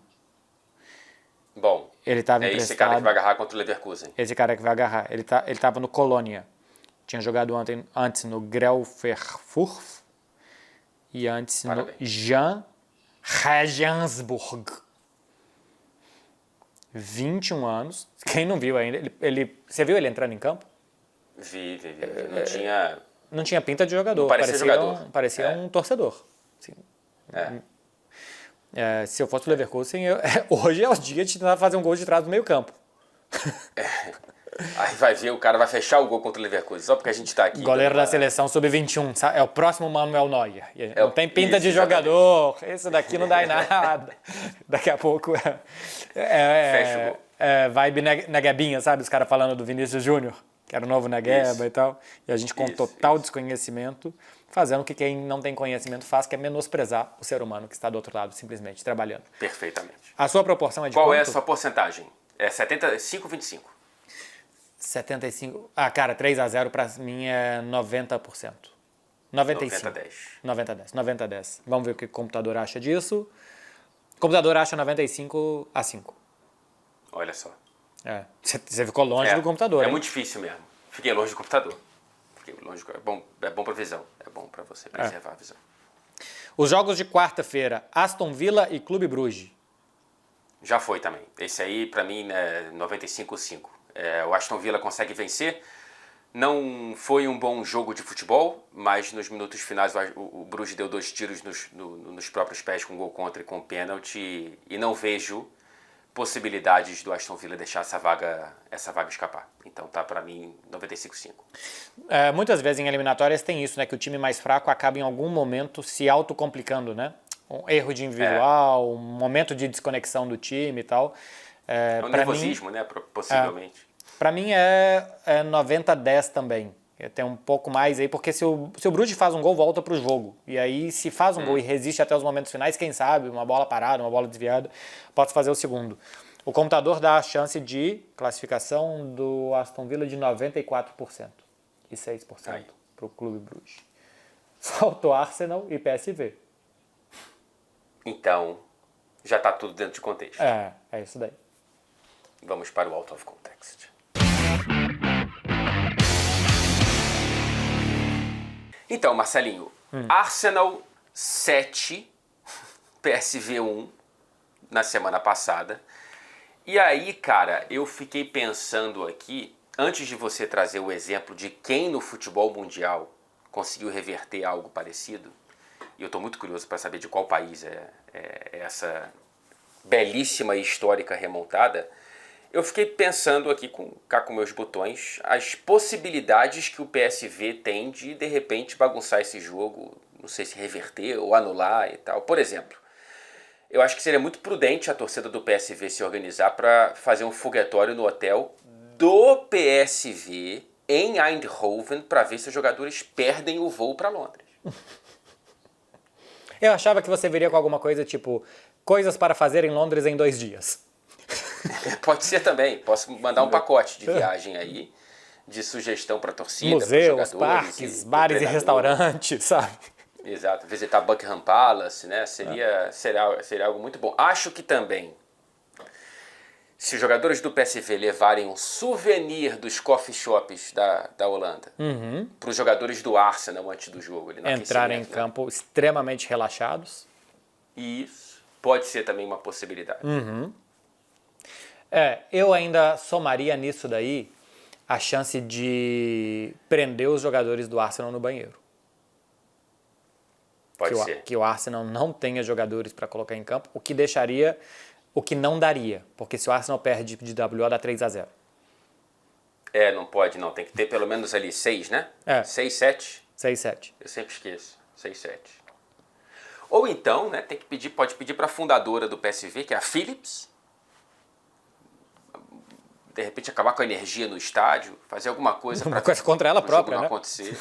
Bom, ele estava emprestado. Esse cara que vai agarrar contra o Leverkusen. Esse cara que vai agarrar. Ele estava no Colônia. Tinha jogado antes no Grauferfurth e antes no Jan Regensburg. 21 anos. Quem não viu ainda? Você viu ele entrando em campo? Vi. Não tinha pinta de jogador. Não parecia jogador. Parecia um torcedor. Assim, se eu fosse o Leverkusen, hoje é o dia de tentar fazer um gol de trás do meio campo. Aí vai ver, o cara vai fechar o gol contra o Leverkusen, só porque a gente tá aqui. Goleiro da seleção sub-21, é o próximo Manuel Neuer. Não tem pinta de jogador, esse daqui não dá em nada. Daqui a pouco fecha o gol. Vibe Neguebinha, sabe? Os caras falando do Vinícius Júnior, que era o novo Negueba e tal. E a gente com total desconhecimento, fazendo o que quem não tem conhecimento faz, que é menosprezar o ser humano que está do outro lado, simplesmente trabalhando. Perfeitamente. A sua proporção é de qual quanto? É a sua porcentagem? É 75-25. 75. Cara, 3-0 pra mim é 90%. 95. 90-10. 90-10. Vamos ver o que o computador acha disso. O computador acha 95-5. Olha só. Você ficou longe do computador. É muito difícil mesmo. Fiquei longe do computador. É bom pra visão. É bom pra você preservar a visão. Os jogos de quarta-feira, Aston Villa e Clube Bruges. Já foi também. Esse aí, pra mim, é 95-5. O Aston Villa consegue vencer. Não foi um bom jogo de futebol, mas nos minutos finais o Bruges deu 2 tiros nos próprios pés com gol contra e com pênalti. E não vejo possibilidades do Aston Villa deixar essa vaga escapar. Então tá pra mim 95-5. Muitas vezes em eliminatórias tem isso, né? Que o time mais fraco acaba em algum momento se autocomplicando, né? Um erro de individual, um momento de desconexão do time e tal. É um nervosismo, né? Possivelmente. Para mim é 90-10 também. Tem um pouco mais aí, porque se o Bruges faz um gol, volta pro jogo. E aí, se faz um gol e resiste até os momentos finais, quem sabe, uma bola parada, uma bola desviada, pode fazer o segundo. O computador dá a chance de classificação do Aston Villa de 94% e 6% pro Clube Bruges. Faltou Arsenal e PSV. Então, já tá tudo dentro de contexto. É isso daí. Vamos para o out of context. Então, Marcelinho, Arsenal 7, PSV 1 na semana passada. E aí, cara, eu fiquei pensando aqui, antes de você trazer o exemplo de quem no futebol mundial conseguiu reverter algo parecido, e eu estou muito curioso para saber de qual país é essa belíssima e histórica remontada, Eu fiquei pensando aqui cá com meus botões as possibilidades que o PSV tem de repente bagunçar esse jogo, não sei se reverter ou anular e tal. Por exemplo, eu acho que seria muito prudente a torcida do PSV se organizar para fazer um foguetório no hotel do PSV em Eindhoven para ver se os jogadores perdem o voo para Londres. Eu achava que você viria com alguma coisa tipo coisas para fazer em Londres em 2 dias. Pode ser também. Posso mandar um pacote de viagem aí, de sugestão para torcida, museus, parques, bares e restaurantes, sabe? Exato. Visitar Buckingham Palace, né? Seria algo muito bom. Acho que também, se os jogadores do PSV levarem um souvenir dos coffee shops da Holanda para os jogadores do Arsenal antes do jogo. Entrarem em campo extremamente relaxados. Isso. Pode ser também uma possibilidade. Eu ainda somaria nisso daí a chance de prender os jogadores do Arsenal no banheiro. Pode ser. Que o Arsenal não tenha jogadores para colocar em campo, o que não daria, porque se o Arsenal perde de WO dá 3-0. Não pode não, tem que ter pelo menos ali 6, né? 6, 7? 6, 7. Eu sempre esqueço, 6, 7. Ou então, né, pode pedir para a fundadora do PSV, que é a Philips, de repente acabar com a energia no estádio, fazer alguma coisa Uma coisa contra ela própria, não né? acontecer.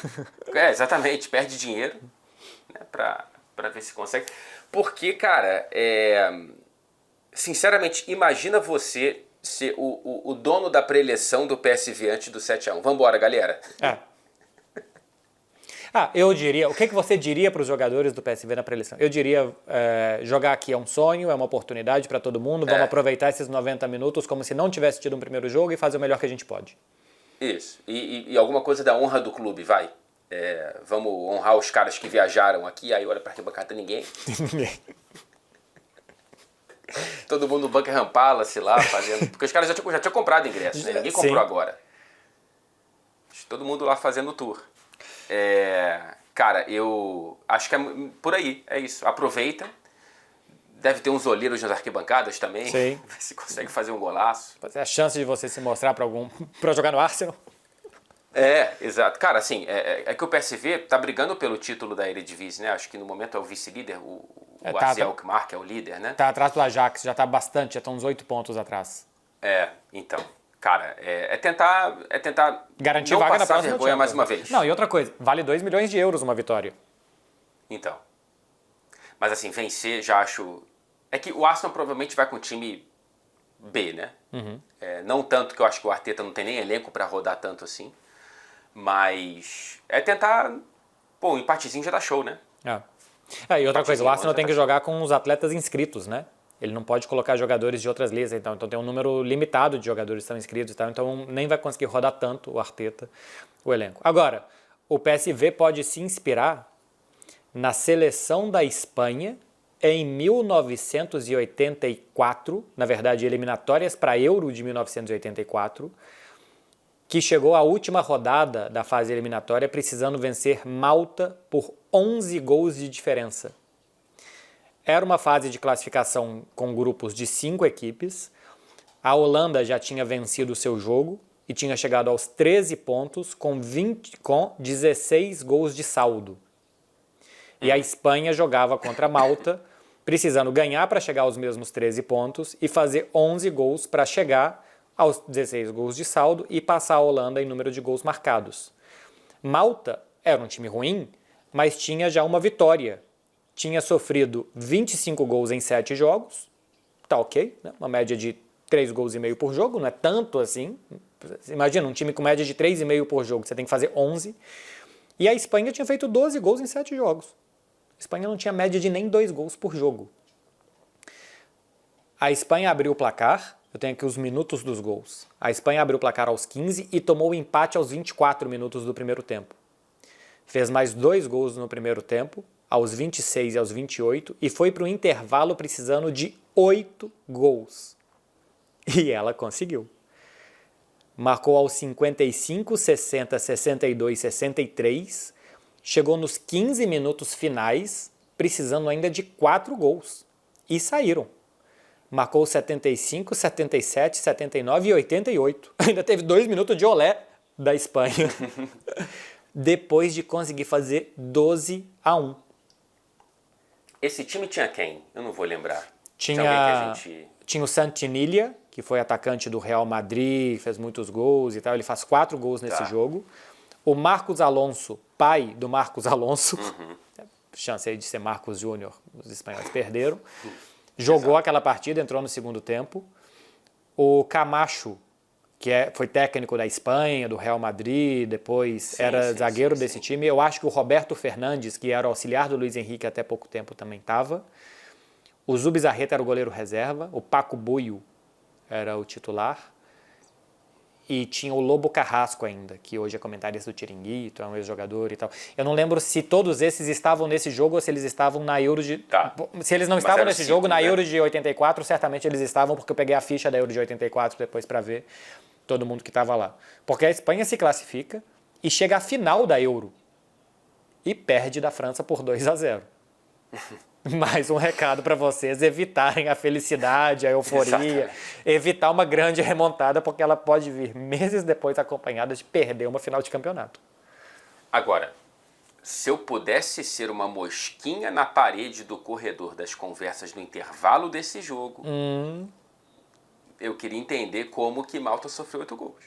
Exatamente, perde dinheiro, né, para ver se consegue. Porque, cara, sinceramente, imagina você ser o dono da pré-eleição do PSV antes do 7-1. Vambora, galera. Eu diria, o que você diria para os jogadores do PSV na pré-eleição? Eu diria, jogar aqui é um sonho, é uma oportunidade para todo mundo, vamos aproveitar esses 90 minutos como se não tivesse tido um primeiro jogo e fazer o melhor que a gente pode. Isso, e alguma coisa da honra do clube, vai. Vamos honrar os caras que viajaram aqui, aí olha para arquibancada ninguém. Todo mundo no Buckingham Palace lá fazendo. Porque os caras já tinham comprado ingressos, né? Ninguém comprou agora. Todo mundo lá fazendo o tour. Cara, eu acho que é por aí, é isso. Aproveita. Deve ter uns olheiros nas arquibancadas também. Sim. Ver se consegue fazer um golaço. A chance de você se mostrar para jogar no Arsenal. Exato. Cara, assim, é que o PSV tá brigando pelo título da Eredivisie, né? Acho que no momento é o vice-líder, o AZ Alkmaar, que é o líder, né? Tá atrás do Ajax, já tá bastante, já estão uns 8 pontos atrás. Então, cara, é tentar garantir não vaga na passar próxima vergonha Champions. mais uma vez. Não, e outra coisa, vale 2 milhões de euros uma vitória. Então. Mas assim, vencer já acho... É que o Arsenal provavelmente vai com o time B, né? Não tanto que eu acho que o Arteta não tem nem elenco pra rodar tanto assim. Mas tentar... Pô, um empatezinho já dá show, né? E outra coisa, o Arsenal tem que jogar com os atletas inscritos, né? Ele não pode colocar jogadores de outras ligas, então tem um número limitado de jogadores que estão inscritos e tal, então nem vai conseguir rodar tanto o Arteta, o elenco. Agora, o PSV pode se inspirar na seleção da Espanha em 1984, na verdade, eliminatórias para Euro de 1984, que chegou à última rodada da fase eliminatória precisando vencer Malta por 11 gols de diferença. Era uma fase de classificação com grupos de 5 equipes. A Holanda já tinha vencido o seu jogo e tinha chegado aos 13 pontos com 16 gols de saldo. E a Espanha jogava contra a Malta, precisando ganhar para chegar aos mesmos 13 pontos e fazer 11 gols para chegar aos 16 gols de saldo e passar a Holanda em número de gols marcados. Malta era um time ruim, mas tinha já uma vitória. Tinha sofrido 25 gols em 7 jogos, tá ok, né? Uma média de 3 gols e meio por jogo, não é tanto assim. Imagina, um time com média de 3,5 por jogo, você tem que fazer 11. E a Espanha tinha feito 12 gols em 7 jogos. A Espanha não tinha média de nem 2 gols por jogo. A Espanha abriu o placar, eu tenho aqui os minutos dos gols. A Espanha abriu o placar aos 15 e tomou o empate aos 24 minutos do primeiro tempo. Fez mais 2 gols no primeiro tempo, aos 26 e aos 28, e foi para o intervalo precisando de 8 gols. E ela conseguiu. Marcou aos 55, 60, 62, 63, chegou nos 15 minutos finais, precisando ainda de 4 gols. E saíram. marcou 75, 77, 79 e 88. Ainda teve 2 minutos de olé da Espanha. Depois de conseguir fazer 12-1. Esse time tinha quem? Eu não vou lembrar. Tinha o Santinilla, que foi atacante do Real Madrid, fez muitos gols e tal. Ele faz 4 gols nesse jogo. O Marcos Alonso, pai do Marcos Alonso. Chance aí de ser Marcos Júnior, os espanhóis perderam. Jogou aquela partida, entrou no segundo tempo. O Camacho, que foi técnico da Espanha, do Real Madrid, depois era zagueiro desse time. Eu acho que o Roberto Fernandes, que era auxiliar do Luiz Henrique até pouco tempo, também estava. O Zubizarreta era o goleiro reserva. O Paco Bullo era o titular. E tinha o Lobo Carrasco ainda, que hoje é comentarista do Chiringuito, é um ex-jogador e tal. Eu não lembro se todos esses estavam nesse jogo ou se eles estavam na Euro de... Se eles não estavam nesse jogo, na Euro de 84, certamente eles estavam, porque eu peguei a ficha da Euro de 84 depois para ver todo mundo que estava lá. Porque a Espanha se classifica e chega à final da Euro e perde da França por 2-0. Mais um recado para vocês evitarem a felicidade, a euforia, evitar uma grande remontada, porque ela pode vir meses depois acompanhada de perder uma final de campeonato. Agora, se eu pudesse ser uma mosquinha na parede do corredor das conversas no intervalo desse jogo, eu queria entender como que Malta sofreu 8 gols.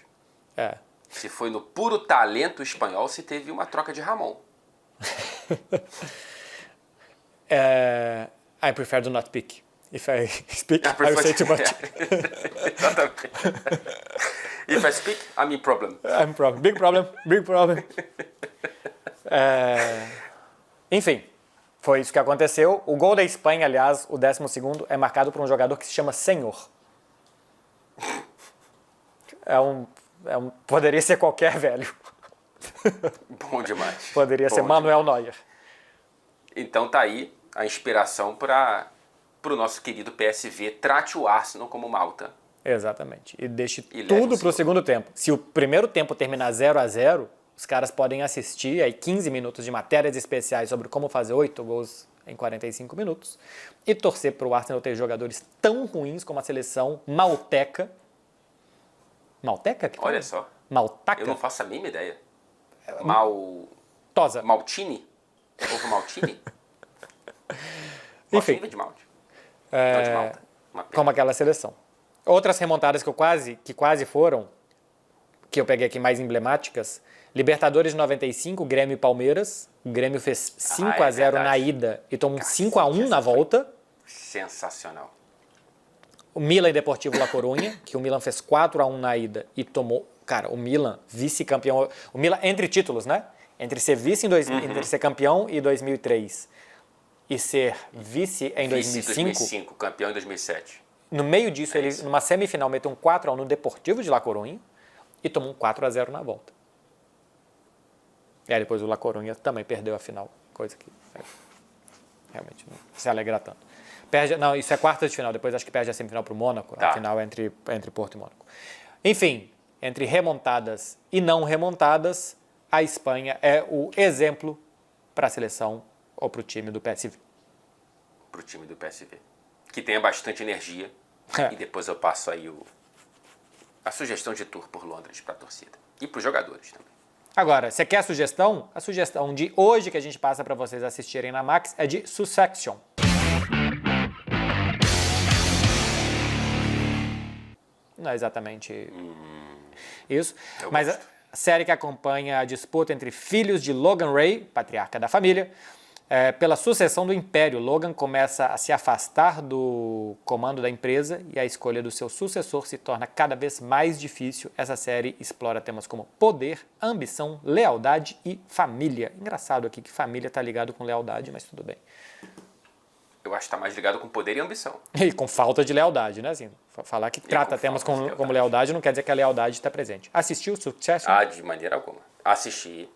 Se foi no puro talento espanhol, se teve uma troca de Ramon. I prefer do not pick. If I speak, I will say too much. Exatamente. If I speak, I'm in problem. I'm problem. Big problem. Big problem. Enfim, foi isso que aconteceu. O gol da Espanha, aliás, o 12º, é marcado por um jogador que se chama Senhor. Poderia ser qualquer velho. Bom demais. Poderia ser Manuel Neuer. Então tá aí a inspiração para o nosso querido PSV. Trate o Arsenal como Malta. Exatamente. E deixe tudo para o segundo tempo. Se o primeiro tempo terminar 0-0, os caras podem assistir aí 15 minutos de matérias especiais sobre como fazer 8 gols em 45 minutos e torcer para o Arsenal ter jogadores tão ruins como a seleção malteca. Malteca? Olha só. Maltaca? Eu não faço a mínima ideia. Tosa. Maltini? Ovo Maltini? Enfim. De malte. Não de Malta. Como aquela seleção. Outras remontadas que quase foram, que eu peguei aqui mais emblemáticas, Libertadores de 95, Grêmio e Palmeiras. O Grêmio fez 5-0 na ida e tomou 5-1 na volta. Sensacional. O Milan e Deportivo La Coruña, que o Milan fez 4-1 na ida e tomou... Cara, o Milan, vice-campeão... O Milan, entre títulos, né? Entre ser vice entre ser campeão em 2003 e ser vice em 2005, campeão em 2007. No meio disso, ele numa semifinal meteu um 4-1 no Deportivo de La Coruña e tomou um 4-0 na volta. E aí depois o La Coruña também perdeu a final, coisa que realmente não se alegra tanto. Não, isso é quarta de final, depois acho que perde a semifinal para o Mônaco, a final entre Porto e Mônaco. Enfim, entre remontadas e não remontadas, a Espanha é o exemplo para a seleção ou para o time do PSV. Para o time do PSV. Que tenha bastante energia. E depois eu passo aí a sugestão de tour por Londres para a torcida. E para os jogadores também. Agora, você quer a sugestão? A sugestão de hoje que a gente passa para vocês assistirem na Max é de Succession. Não é exatamente isso, mas a série que acompanha a disputa entre filhos de Logan Ray, patriarca da família, pela sucessão do Império. Logan começa a se afastar do comando da empresa e a escolha do seu sucessor se torna cada vez mais difícil. Essa série explora temas como poder, ambição, lealdade e família. Engraçado aqui que família está ligado com lealdade, mas tudo bem. Eu acho que está mais ligado com poder e ambição. E com falta de lealdade, né? Assim, falar que trata temas como lealdade não quer dizer que a lealdade está presente. Assistiu Succession? De maneira alguma. Assisti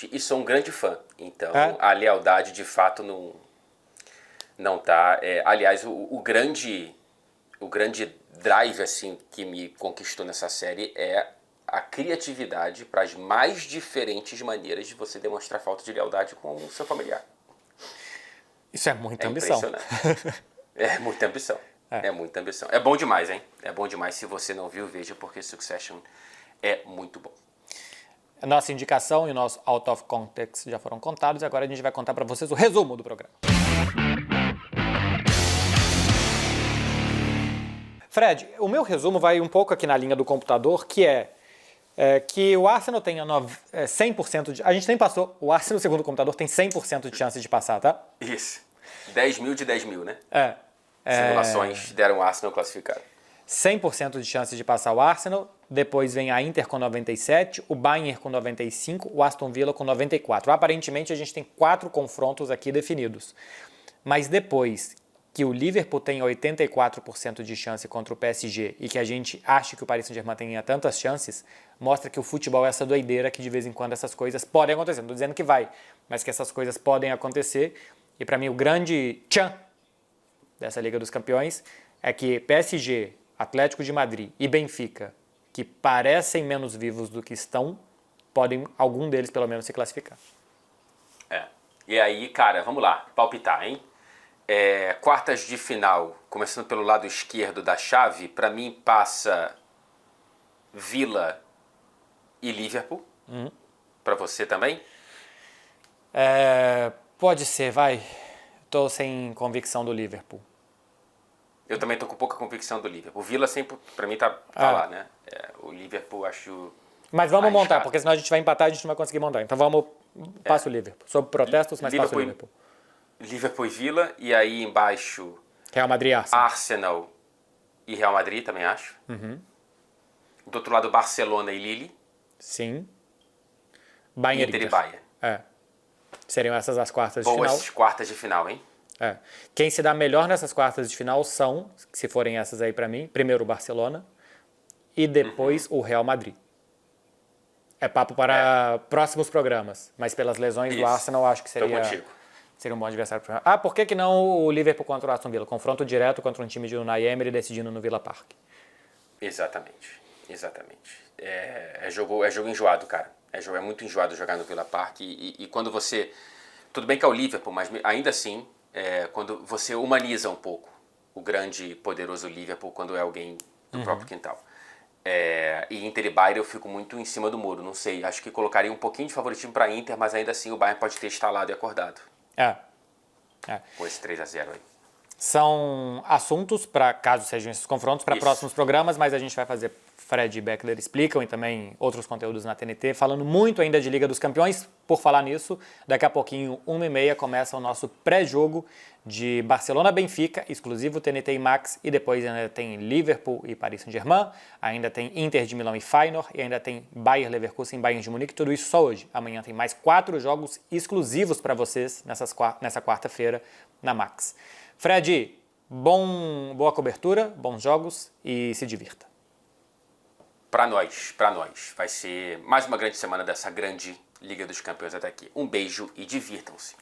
e sou um grande fã. Então, a lealdade de fato não tá... aliás, o grande drive assim, que me conquistou nessa série é a criatividade para as mais diferentes maneiras de você demonstrar falta de lealdade com o seu familiar. Isso é muita ambição. Impressionante. É muita ambição. É muita ambição. É bom demais, hein? É bom demais. Se você não viu, veja, porque Succession é muito bom. A nossa indicação e o nosso Out of Context já foram contados. Agora a gente vai contar para vocês o resumo do programa. Fred, o meu resumo vai um pouco aqui na linha do computador, que é que o Arsenal tenha 100% de... A gente nem passou. O Arsenal, segundo o computador, tem 100% de chance de passar, tá? Isso. 10 mil de 10 mil, né? Simulações deram o Arsenal classificado. 100% de chance de passar o Arsenal. Depois vem a Inter com 97, o Bayern com 95, o Aston Villa com 94. Aparentemente, a gente tem 4 confrontos aqui definidos. Mas depois que o Liverpool tem 84% de chance contra o PSG e que a gente acha que o Paris Saint-Germain tenha tantas chances, mostra que o futebol é essa doideira que de vez em quando essas coisas podem acontecer. Não estou dizendo que vai, mas que essas coisas podem acontecer. E para mim o grande tchan dessa Liga dos Campeões é que PSG, Atlético de Madrid e Benfica, que parecem menos vivos do que estão, podem, algum deles pelo menos, se classificar. E aí, cara, vamos lá, palpitar, hein? Quartas de final, começando pelo lado esquerdo da chave, para mim passa Villa e Liverpool. Para você também? Pode ser, vai. Tô sem convicção do Liverpool. Eu também tô com pouca convicção do Liverpool. O Villa sempre, para mim, tá lá, né? O Liverpool, acho... Mas vamos arriscado. montar, porque senão a gente vai empatar e a gente não vai conseguir montar. Então vamos, passa o Liverpool. Sob protestos, mas passa o Liverpool. Liverpool e Villa, e aí embaixo... Real Madrid e Arsenal. Arsenal e Real Madrid, também acho. Do outro lado, Barcelona e Lille. Sim. Bayern Inter e Bayern. Seriam essas as quartas de final. Boas quartas de final, hein? Quem se dá melhor nessas quartas de final são, se forem essas aí pra mim, primeiro o Barcelona e depois o Real Madrid. É papo para próximos programas, mas pelas lesões do Arsenal acho que seria um bom adversário. Por que não o Liverpool contra o Aston Villa? Confronto direto contra um time de Unai Emery decidindo no Villa Park. Exatamente. É jogo enjoado, cara. É muito enjoado jogar no Villa Park e quando você... Tudo bem que é o Liverpool, mas ainda assim, quando você humaniza um pouco o grande e poderoso Liverpool quando é alguém do próprio quintal. E Inter e Bayern eu fico muito em cima do muro, não sei. Acho que colocaria um pouquinho de favoritismo para Inter, mas ainda assim o Bayern pode ter instalado e acordado. Com esse 3-0 aí. São assuntos, para caso sejam esses confrontos, para próximos programas, mas a gente vai fazer Fred e Beckler explicam e também outros conteúdos na TNT, falando muito ainda de Liga dos Campeões. Por falar nisso, daqui a pouquinho, 1h30, começa o nosso pré-jogo de Barcelona-Benfica, exclusivo TNT e Max, e depois ainda tem Liverpool e Paris Saint-Germain, ainda tem Inter de Milão e Feyenoord, e ainda tem Bayer Leverkusen e Bayern de Munique, tudo isso só hoje. Amanhã tem mais 4 jogos exclusivos para vocês nessa quarta-feira na Max. Fred, boa cobertura, bons jogos e se divirta. Para nós. Vai ser mais uma grande semana dessa grande Liga dos Campeões até aqui. Um beijo e divirtam-se.